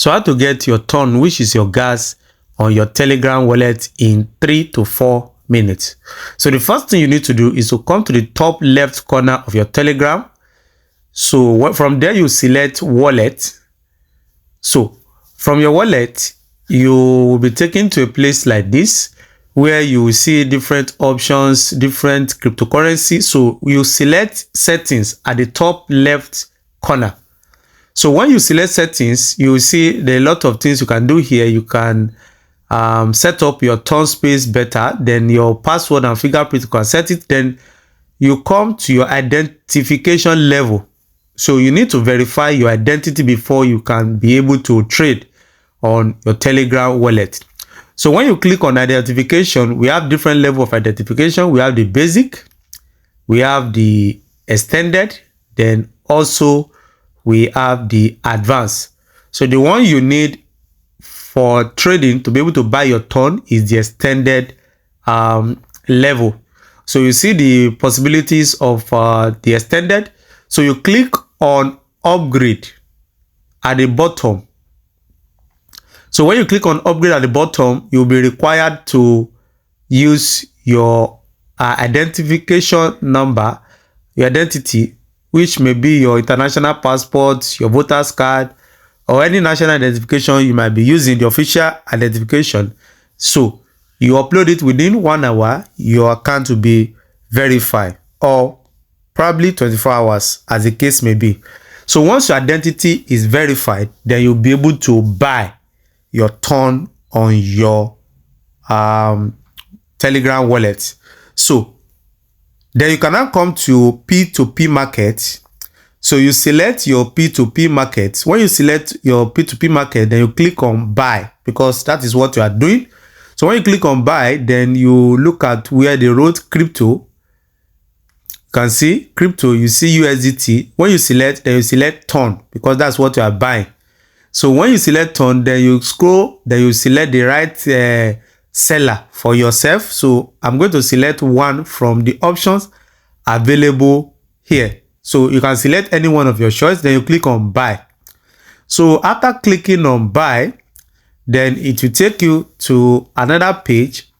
So how to get your ton, which is your gas, on your Telegram wallet in 3 to 4 minutes. So the first thing you need to do is to come to the top left corner of your Telegram. So from there you select wallet. So from your wallet, you will be taken to a place like this where you will see different options, different cryptocurrency. So you select settings at the top left corner. So when you select settings, you will see there are a lot of things you can do here. You can set up your ton space better, then your password and fingerprint, you can set it. Then you come to your identification level. So you need to verify your identity before you can be able to trade on your Telegram wallet. So when you click on identification, we have different level of identification. We have the basic, we have the extended, then also we have the advanced. So the one you need for trading to be able to buy your ton is the extended level. So you see the possibilities of the extended. So you click on upgrade at the bottom. So when you click on upgrade at the bottom, you'll be required to use your identification number, your identity, which may be your international passport, your voter's card, or any national identification you might be using, the official identification. So you upload it within 1 hour, your account will be verified, or probably 24 hours as the case may be. So once your identity is verified, then you'll be able to buy your ton on your Telegram wallet. So then you can now come to P2P market. So you select your P2P market. When you select your P2P market, then you click on buy, because that is what you are doing. So when you click on buy, then you look at where they wrote crypto. You can see crypto, you see USDT. When you select, then you select ton, because that's what you are buying. So when you select ton, then you scroll, then you select the right seller for yourself. So I'm going to select one from the options available here. So you can select any one of your choice, then you click on buy. So after clicking on buy, then it will take you to another page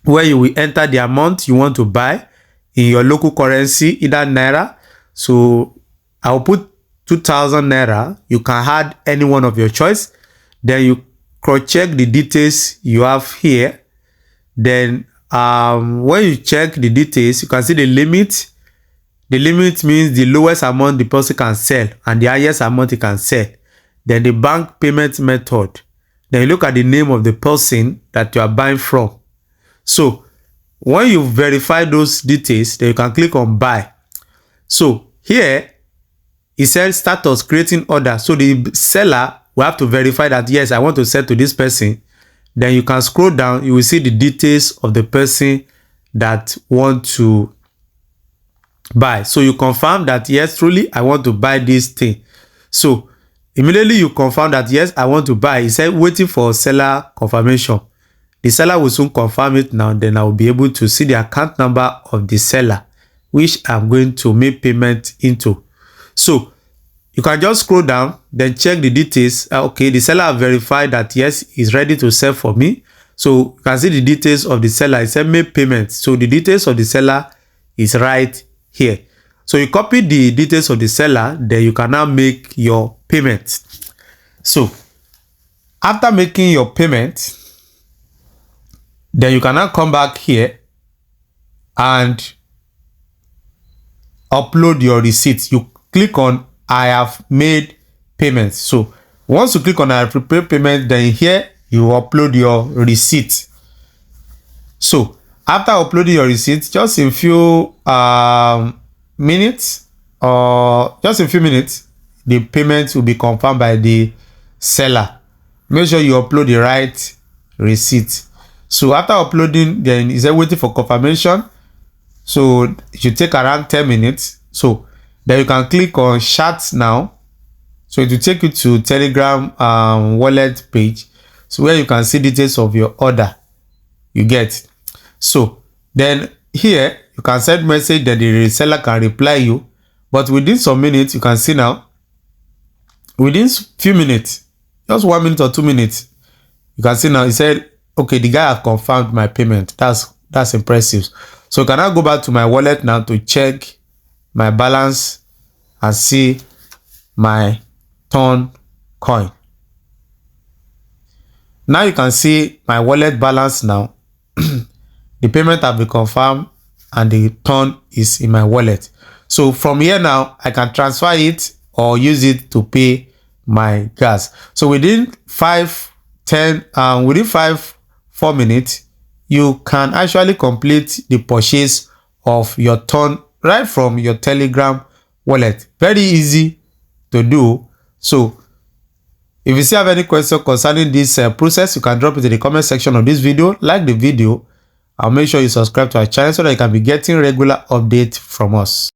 where you will enter the amount you want to buy in your local currency, either Naira. So I'll put 2,000 Naira. You can add any one of your choice. Then you cross-check the details you have here. Then when you check the details, you can see the limit. The limit means the lowest amount the person can sell and the highest amount he can sell. Then the bank payment method. Then you look at the name of the person that you are buying from. So when you verify those details, then you can click on buy. So here it says status creating order. So the seller will have to verify that yes, I want to sell to this person. Then you can scroll down, you will see the details of the person that want to buy. So you confirm that yes, truly I want to buy this thing. So immediately you confirm that yes, I want to buy. It said waiting for seller confirmation. The seller will soon confirm it now. Then I will be able to see the account number of the seller, which I'm going to make payment into. So you can just scroll down, then check the details. Okay, the seller verified that yes, he's ready to sell for me. So you can see the details of the seller. It said make payment. So the details of the seller is right here. So you copy the details of the seller, then you can now make your payment. So after making your payment, then you can now come back here and upload your receipt. You click on I have made payment. So once you click on I have prepared payment, then here you upload your receipt. So after uploading your receipt, just in few minutes, or just a few minutes, the payment will be confirmed by the seller. Make sure you upload the right receipt. So after uploading, then is waiting for confirmation. So it should take around 10 minutes. So then you can click on chat now. So it will take you to Telegram wallet page. So where you can see details of your order you get. So then here you can send message that the reseller can reply you. But within some minutes, you can see now, within few minutes, just 1 minute or 2 minutes. You can see now it said, okay, the guy have confirmed my payment. That's impressive. So can I go back to my wallet now to check my balance and see my Ton coin. Now you can see my wallet balance now. The payment have been confirmed and the Ton is in my wallet. So from here now, I can transfer it or use it to pay my gas. So within 4 minutes, you can actually complete the purchase of your Ton right from your Telegram wallet. Very easy to do. So if you still have any question concerning this process, you can drop it in the comment section of this video. Like the video and make sure you subscribe to our channel so that you can be getting regular updates from us.